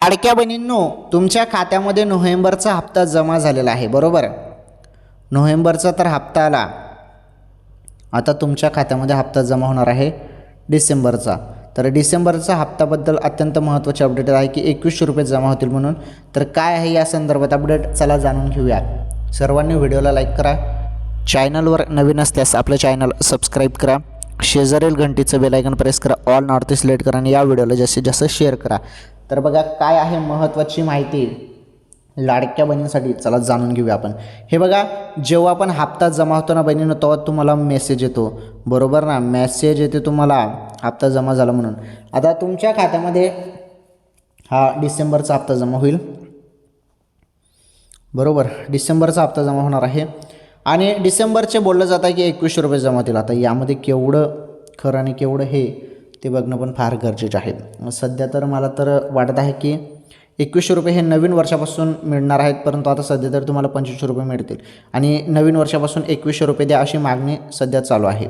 लाडक्या बहिणींनो, तुमच्या खात्यामध्ये नोव्हेंबरचा हप्ता जमा झालेला आहे, बरोबर. नोव्हेंबरचा तर हप्ता आला. आता तुमच्या खात्यामध्ये हप्ता जमा होणार आहे डिसेंबरचा. तर डिसेंबरचा हप्त्याबद्दल अत्यंत महत्त्वाची अपडेट आहे की 2100 रुपये जमा होतील म्हणून. तर काय आहे या संदर्भात अपडेट, चला जाणून घेऊया. सर्वांनी व्हिडिओला लाईक करा, चॅनलवर नवीन असल्यास आपलं चॅनल सबस्क्राईब करा, शेजारील घंटीचं बेल आयकॉन प्रेस करा, ऑल नॉर्थ सिलेक्ट करा आणि या व्हिडिओला जास्तीत जास्त शेअर करा. तर बघा काय आहे महत्त्वाची माहिती लाडक्या बहिणींसाठी, चला जाणून घेऊया आपण. हे बघा, जेव्हा पण हप्ता जमा होतो ना बहिणींनो, तेव्हा तुम्हाला मेसेज येतो, बरोबर ना. मेसेज येते तुम्हाला हप्ता जमा झाला म्हणून. आता तुमच्या खात्यामध्ये हा डिसेंबरचा हप्ता जमा होईल, बरोबर. डिसेंबरचा हप्ता जमा होणार आहे आणि डिसेंबरचे बोललं जातं की 2100 रुपये जमा होतील. आता यामध्ये केवढं खरं आणि केवढं हे ते बघणं पण फार गरजेचं आहे. सध्या तर मला तर वाटत आहे की 2100 रुपये हे नवीन वर्षापासून मिळणार आहेत, परंतु आता सध्या तर तुम्हाला 2500 रुपये मिळतील आणि नवीन वर्षापासून 2100 रुपये द्या अशी मागणी सध्या चालू आहे.